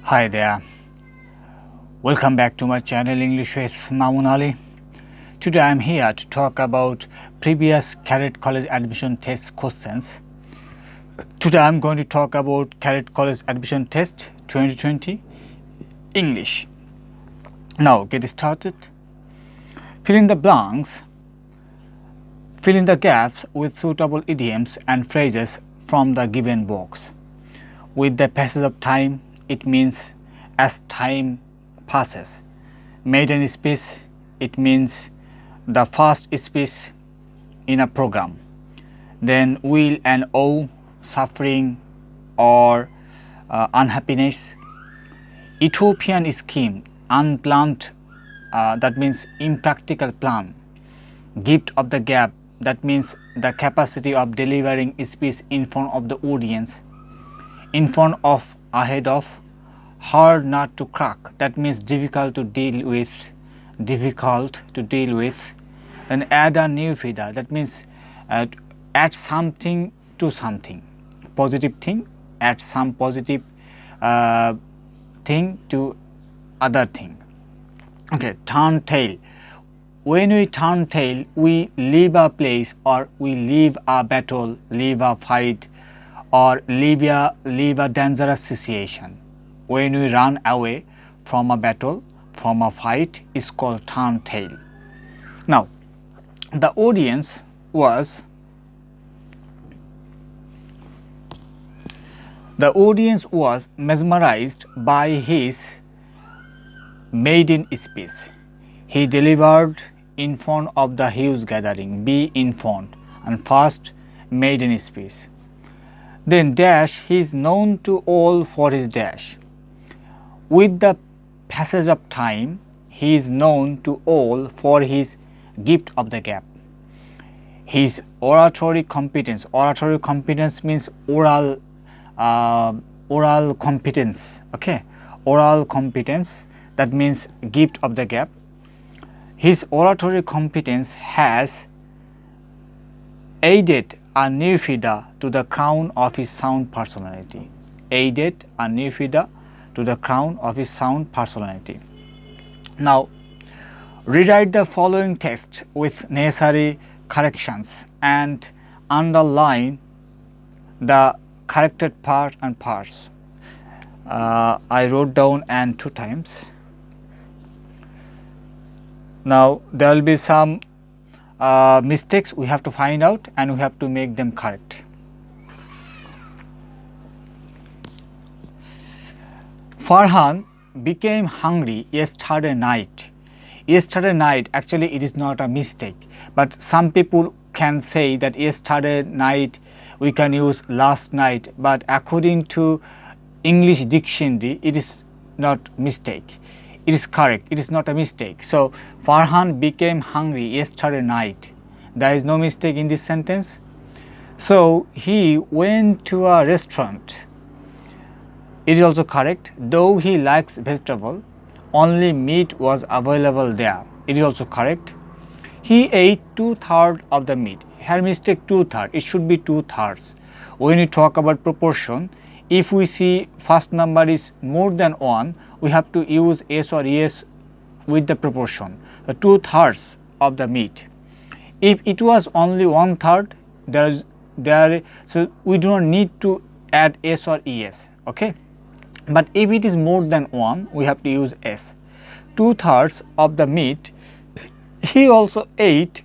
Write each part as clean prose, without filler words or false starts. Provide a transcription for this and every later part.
Hi there, welcome back to my channel English with Mamun. Today I am here to talk about previous Cadet College admission test questions. Today I am going to talk about Cadet College admission test 2020 English. Now get started. Fill in the blanks. Fill in the gaps with suitable idioms and phrases from the given box. With the passage of time, it means as time passes. Maiden speech, it means the first speech in a program. Then will and owe, suffering or unhappiness. Utopian scheme, unplanned, that means impractical plan. Gift of the gap, that means the capacity of delivering speech in front of the audience. In front of, ahead of. Hard nut to crack, that means difficult to deal with. And add a new feeder, that means add something to something. Positive thing, add some positive thing to other thing. Okay, turn tail. When we turn tail, we leave a place or we leave a battle, leave a fight or leave a dangerous situation. When we run away from a battle, from a fight, is called turn tail. Now, the audience was mesmerized by his maiden speech. He delivered in front of the huge gathering. Be in front and first maiden speech. Then dash, he is known to all for his dash. With the passage of time, he is known to all for his gift of the gap. His oratory competence means oral competence. Okay, oral competence, that means gift of the gap. His oratory competence has aided a new feeder to the crown of his sound personality. Aided a new feeder to the crown of his sound personality. Now, rewrite the following text with necessary corrections and underline the corrected part and parts. I wrote down and 2 times. Now, there will be some mistakes we have to find out and we have to make them correct. Farhan became hungry yesterday night. Yesterday night, actually it is not a mistake, but some people can say that yesterday night we can use last night, but according to English dictionary it is not mistake. It is correct, it is not a mistake. So Farhan became hungry yesterday night. There is no mistake in this sentence. So he went to a restaurant. It is also correct. Though he likes vegetable, only meat was available there. It is also correct. He ate 2/3 of the meat. Here mistake 2/3. It should be 2/3. When we talk about proportion, if we see first number is more than 1, we have to use s or es with the proportion. The 2/3 of the meat. If it was only 1/3, so we do not need to add s or es. Okay. But if it is more than 1, we have to use s. 2/3 of the meat. He also ate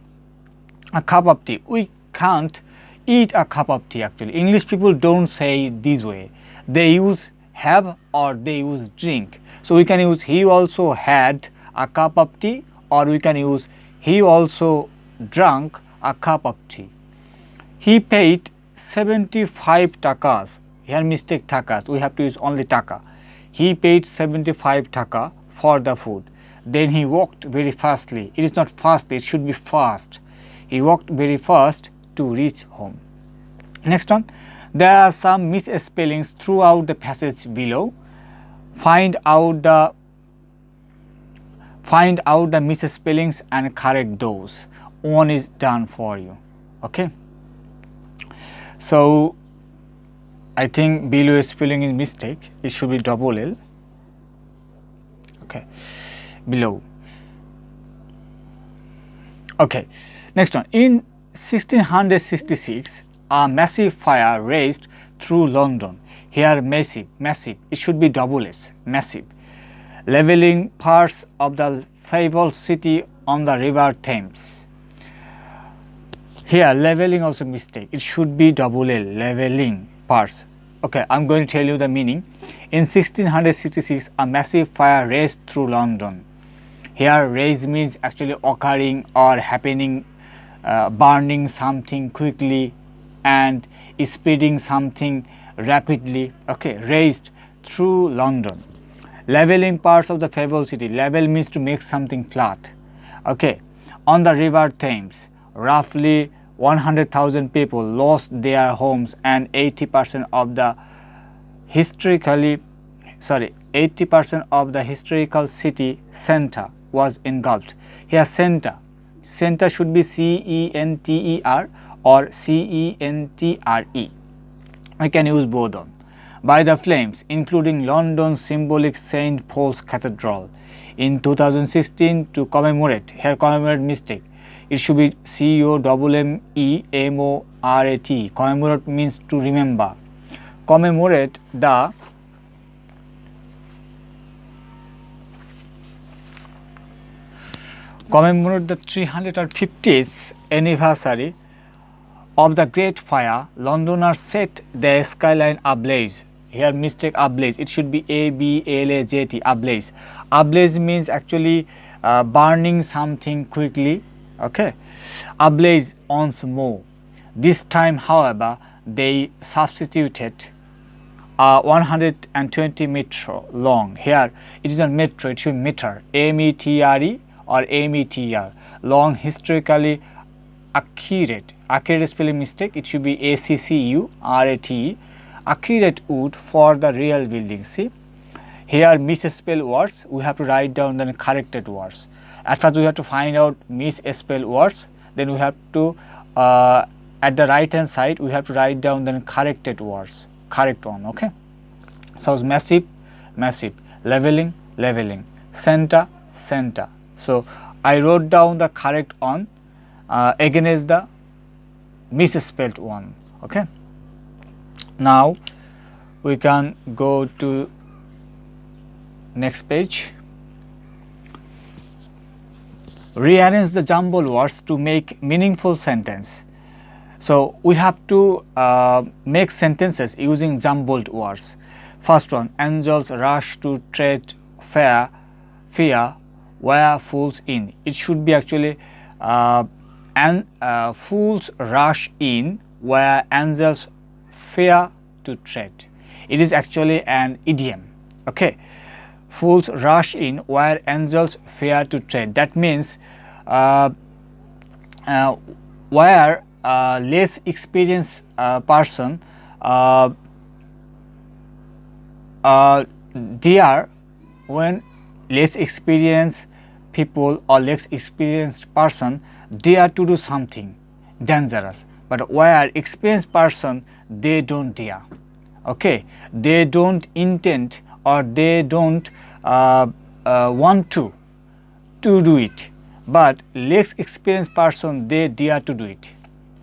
a cup of tea. We can't eat a cup of tea actually. English people don't say this way. They use have or they use drink. So we can use he also had a cup of tea, or we can use he also drank a cup of tea. He paid 75 takas. Here mistake takas, we have to use only taka. He paid 75 taka for the food. Then he walked very fastly. It is not fast, it should be fast. He walked very fast to reach home. Next one, there are some misspellings throughout the passage below. Find out the misspellings and correct those. One is done for you. Okay. So I think below spelling is mistake. It should be double L. Okay, below. Okay, next one. In 1666, a massive fire raged through London. Here, massive, massive. It should be double S, massive, leveling parts of the fabled city on the river Thames. Here, leveling also mistake. It should be double L, leveling parts. Okay, I'm going to tell you the meaning. In 1666, a massive fire raged through London. Here, rage means actually occurring or happening, burning something quickly and spreading something rapidly. Okay, raged through London. Leveling parts of the fabled city. Level means to make something flat. Okay, on the river Thames, roughly 100,000 people lost their homes and 80% of the 80% of the historical city centre was engulfed. Here, centre should be CENTER or CENTRE. I can use both on. By the flames, including London's symbolic St. Paul's Cathedral. In 2016, to commemorate, here commemorate mistake. It should be COMMEMORATE. Commemorate means to remember. Commemorate the commemorate the 350th anniversary of the Great Fire. Londoners set the skyline ablaze. Here mistake, ablaze. It should be ABLAZE, ablaze. Ablaze means actually burning something quickly. Okay, ablaze once more. This time, however, they substituted 120 meter long. Here it is a metro. It should be meter, METRE or METR. Long, historically accurate. Accurate spelling mistake. It should be ACCURATE. Accurate wood for the real building. See, here misspelled words. We have to write down the corrected words. At first, we have to find out misspelled words. Then we have to at the right hand side we have to write down the corrected words. Correct one. Okay. So massive, massive. Leveling, leveling. Center, center. So I wrote down the correct one against the misspelled one. Okay. Now we can go to next page. Rearrange the jumbled words to make meaningful sentence. So we have to make sentences using jumbled words. First one, angels rush to trade fear where fools in. It should be actually fools rush in where angels fear to tread. It is actually an idiom. Okay, fools rush in where angels fear to tread. That means where less experienced person dare, when less experienced people or less experienced person dare to do something dangerous, but where experienced person they don't dare. Okay, they don't intend or they don't want to do it, but less experienced person they dare to do it.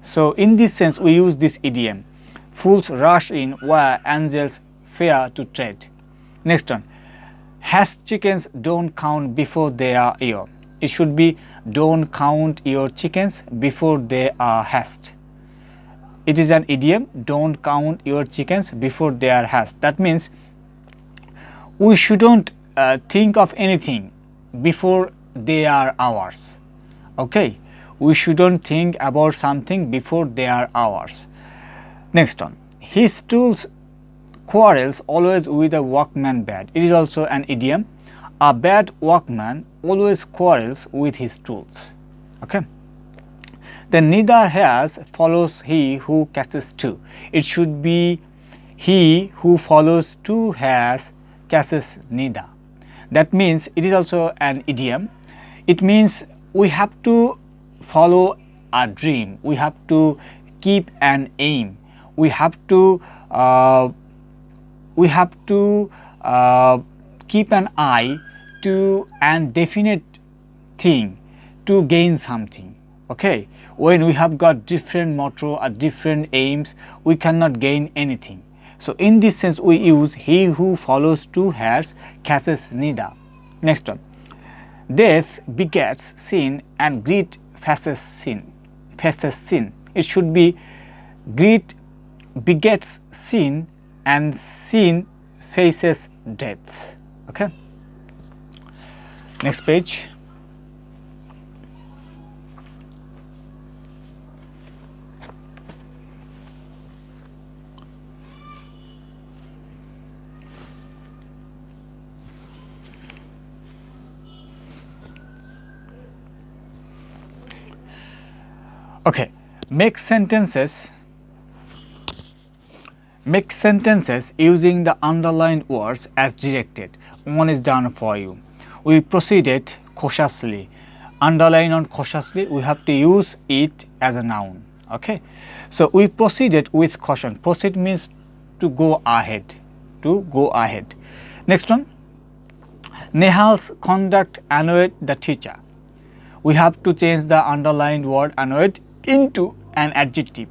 So in this sense we use this idiom, fools rush in where angels fear to tread. Next one, hatched chickens don't count before they are here. It should be don't count your chickens before they are hatched. It is an idiom, don't count your chickens before they are hatched. That means we shouldn't think of anything before they are ours. Okay, we shouldn't think about something before they are ours. Next one, his tools quarrels always with a workman bad. It is also an idiom, a bad workman always quarrels with his tools. Okay, then neither has follows he who catches two. It should be he who follows two has catches neither. That means it is also an idiom. It means we have to follow a dream, we have to keep an aim, we have to keep an eye to an definite thing to gain something. Okay, when we have got different motto or different aims, we cannot gain anything. So in this sense we use he who follows two hares catches neither. Next one, death begets sin and greed faces sin. It should be greed begets sin and sin faces death. Okay, next page. Okay, make sentences using the underlined words as directed. One is done for you. We proceeded cautiously. Underline on cautiously, we have to use it as a noun. Okay, so we proceeded with caution. Proceed means to go ahead. Next one, Nehal's conduct annoyed the teacher. We have to change the underlined word annoyed into an adjective.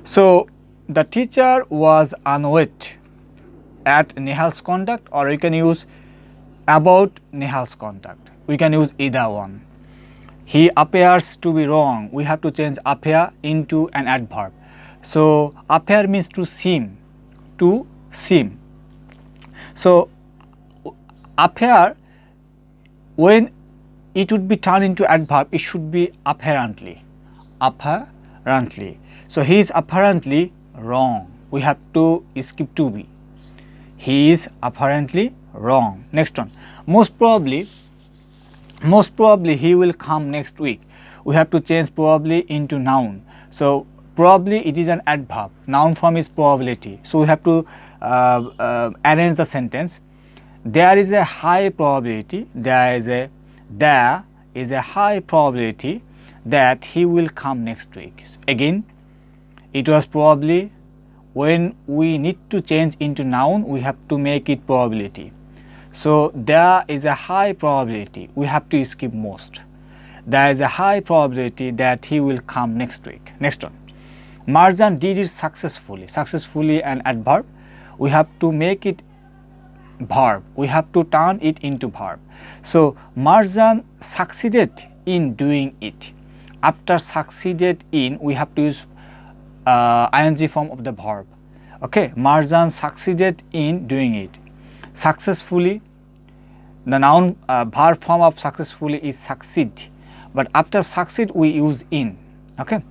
So the teacher was annoyed at Nehal's conduct, or we can use about Nehal's conduct. We can use either one. He appears to be wrong. We have to change appear into an adverb. So appear means to seem. So appear, when it would be turned into adverb, it should be apparently. So he is apparently wrong. We have to skip to be. He is apparently wrong. Next one, most probably he will come next week. We have to change probably into noun. So probably it is an adverb. Noun form is probability. So we have to arrange the sentence. There is a high probability. There is a high probability that he will come next week. So again, it was probably. When we need to change into noun, we have to make it probability. So there is a high probability. We have to skip most. There is a high probability that he will come next week. Next one, Marjan did it successfully. Successfully an adverb. We have to make it verb. We have to turn it into verb. So Marjan succeeded in doing it. After succeeded in, we have to use ing form of the verb. Okay, Marjan succeeded in doing it. Successfully, the noun verb form of successfully is succeed, but after succeed we use in. Okay,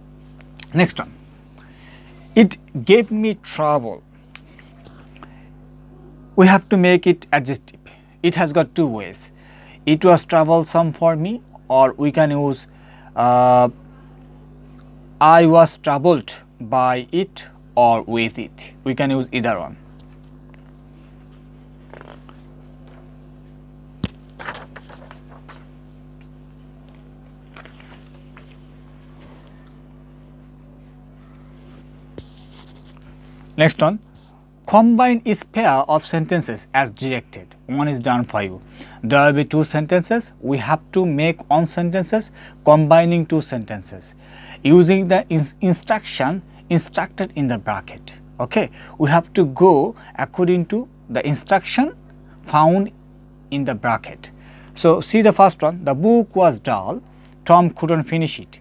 next one, it gave me trouble. We have to make it adjective. It has got two ways. It was troublesome for me, or we can use I was troubled by it or with it. We can use either one. Next one, combine each pair of sentences as directed. One is done for you. There will be two sentences. We have to make one sentences combining two sentences using the instruction instructed in the bracket. Okay, we have to go according to the instruction found in the bracket. So see the first one, the book was dull, Tom couldn't finish it.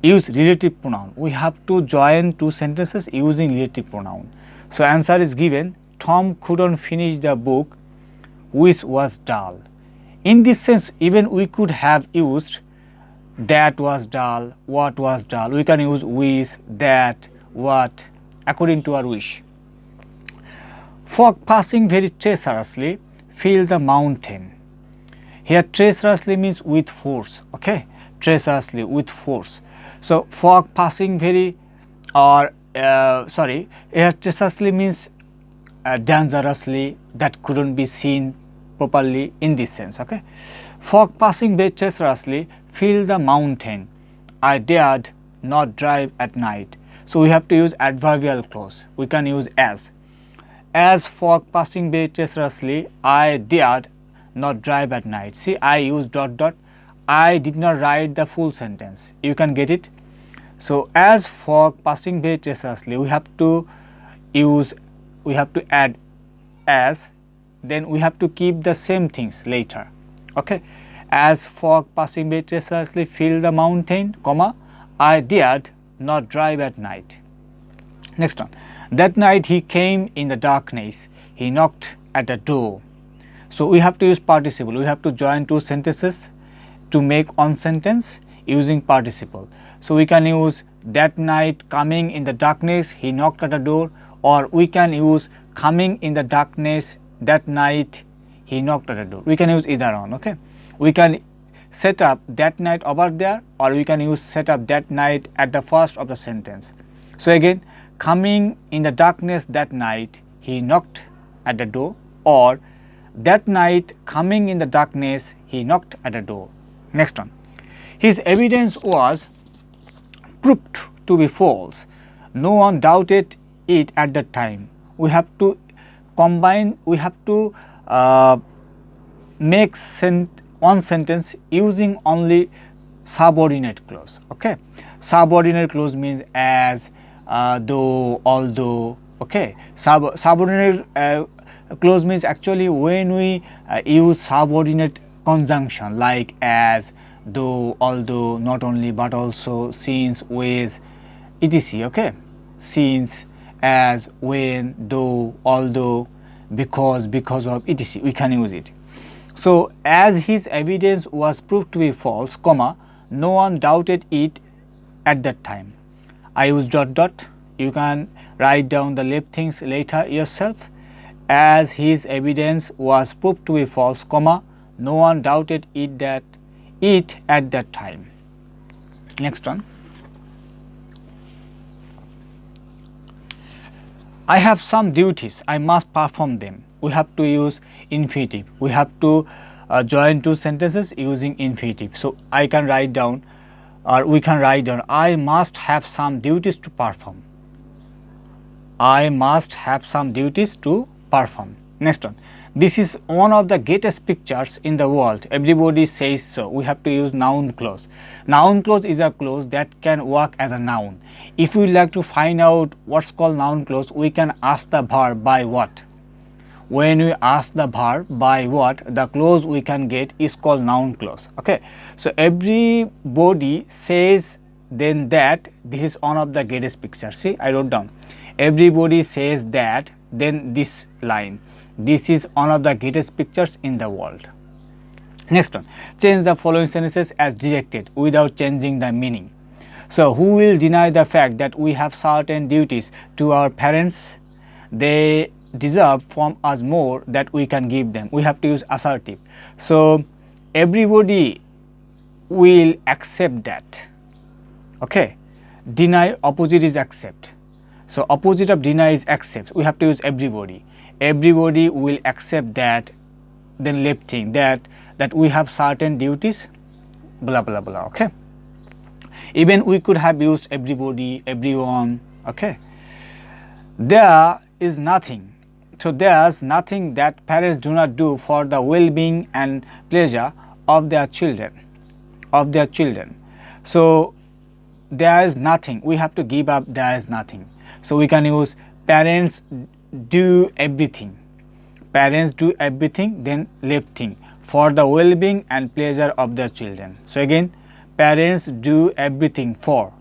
Use relative pronoun. We have to join two sentences using relative pronoun. So answer is given, Tom couldn't finish the book which was dull. In this sense, even we could have used that was dull, what was dull. We can use which, that, what, according to our wish. Fog passing very treacherously filled the mountain. Here treacherously means with force. Okay, treacherously with force. So fog passing very, or here treacherously means dangerously, that couldn't be seen properly in this sense. Okay, fog passing very treacherously filled the mountain. I dared not drive at night. So we have to use adverbial clause. We can use as fog passing very treacherously, I dared not drive at night. See, I use dot dot. I did not write the full sentence. You can get it. So as for passing very tracelessly, we have to add as, then we have to keep the same things later. Okay, as for passing very tracelessly, fill the mountain, comma, I dared not drive at night. Next one, that night he came in the darkness, he knocked at the door. So we have to use participle. We have to join two sentences to make one sentence using participle. So we can use that night coming in the darkness he knocked at the door, or we can use coming in the darkness that night he knocked at the door. We can use either one. Okay, we can set up that night over there, or we can use set up that night at the first of the sentence. So again, coming in the darkness that night he knocked at the door, or that night coming in the darkness he knocked at the door. Next one, his evidence was proved to be false. No one doubted it at that time. We have to combine, we have to make one sentence using only subordinate clause. Okay, subordinate clause means as, though, although. Okay, subordinate clause means actually when we use subordinate conjunction like as, though, although, not only but also, since, ways, etc. Okay, since, as, when, though, although, because of, etc. We can use it. So as his evidence was proved to be false, comma, no one doubted it at that time. I use dot dot. You can write down the left things later yourself. As his evidence was proved to be false, comma, no one doubted it at that time. Next one, I have some duties, I must perform them. We have to use infinitive. We have to join two sentences using infinitive. So I can write down, or we can write down, I must have some duties to perform. I must have some duties to perform. Next one, this is one of the greatest pictures in the world. Everybody says so. We have to use noun clause. Noun clause is a clause that can work as a noun. If we like to find out what's called noun clause, we can ask the verb by what. When we ask the verb by what, the clause we can get is called noun clause. Okay, so everybody says then that, this is one of the greatest pictures. See, I wrote down, everybody says that, then this line, this is one of the greatest pictures in the world. Next one, change the following sentences as directed without changing the meaning. So who will deny the fact that we have certain duties to our parents? They deserve from us more that we can give them. We have to use assertive. So everybody will accept that. Okay, deny, opposite is accept. So opposite of deny is accept. We have to use everybody. Everybody will accept that, then left thing, that we have certain duties, blah blah blah. Okay, even we could have used everybody, everyone. Okay, there is nothing. So there's nothing that parents do not do for the well-being and pleasure of their children. So there is nothing. We have to give up. There is nothing. So we can use parents do everything. Parents do everything, then left thing, for the well-being and pleasure of their children. So again, parents do everything for.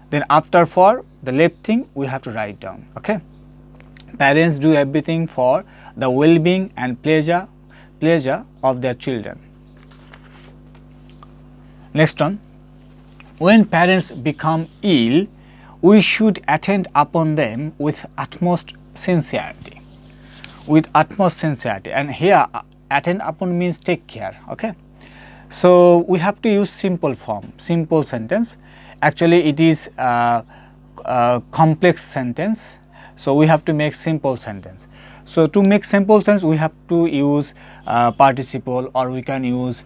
Then after for, the left thing we have to write down. Okay. Parents do everything for the well-being and pleasure of their children. Next one, when parents become ill, we should attend upon them with utmost sincerity. And here attend upon means take care. Okay, so we have to use simple form, simple sentence. Actually it is a complex sentence, so we have to make simple sentence. So to make simple sentence, we have to use participle, or we can use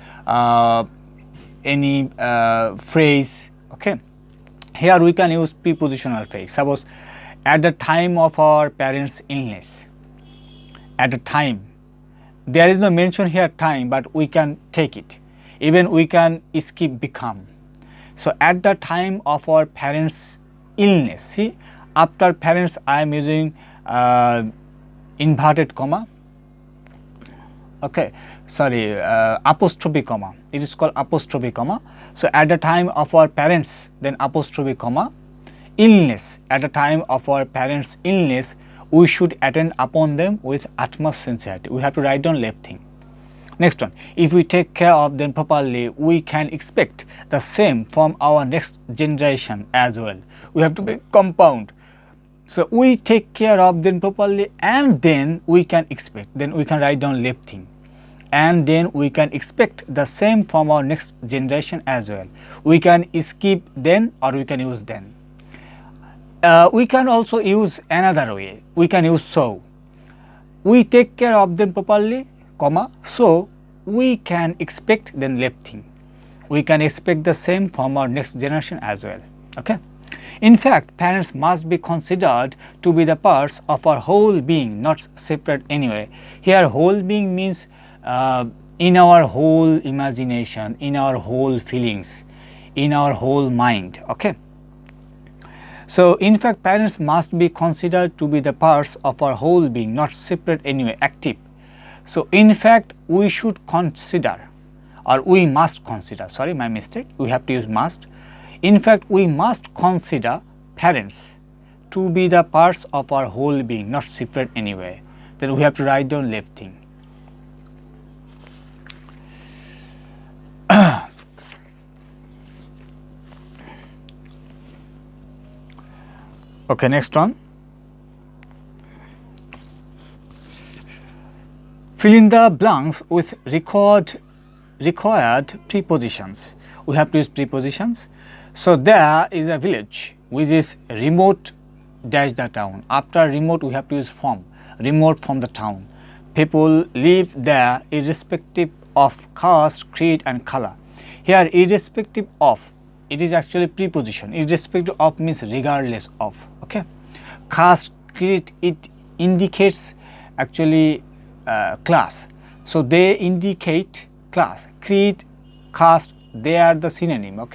any phrase. Okay, here we can use prepositional phrase. Suppose at the time of our parents' illness, at the time there is no mention here time, but we can take it. Even we can skip become. So at the time of our parents' illness, see, after parents I am using inverted comma, okay, sorry, apostrophe comma, it is called apostrophe comma. So at the time of our parents, then apostrophe comma, illness, at the time of our parents' illness, we should attend upon them with utmost sincerity. We have to write down left thing. Next one, if we take care of them properly, we can expect the same from our next generation as well. We have to be compound. So we take care of them properly, and then we can expect, then we can write down left thing, and then we can expect the same from our next generation as well. We can skip then, or we can use then. We can also use another way. We can use so. We take care of them properly, comma, so we can expect then left thing. We can expect the same from our next generation as well. Okay. In fact, parents must be considered to be the parts of our whole being, not separate anyway. Here, whole being means in our whole imagination, in our whole feelings, in our whole mind. Okay. So, in fact, parents must be considered to be the parts of our whole being, not separate anyway, active. So, in fact, we should consider, or we must consider, sorry, my mistake, we have to use must. In fact, we must consider parents to be the parts of our whole being, not separate anyway. Then we have to write down left thing. Okay, next one. Fill in the blanks with required prepositions. We have to use prepositions. So there is a village which is remote dash the town. After remote we have to use from, remote from the town. People live there irrespective of caste, creed and color. Here irrespective of, it is actually preposition. Irrespective of means regardless of. Okay. Caste, creed, it indicates actually class. So they indicate class. Creed, caste, they are the synonym. Okay.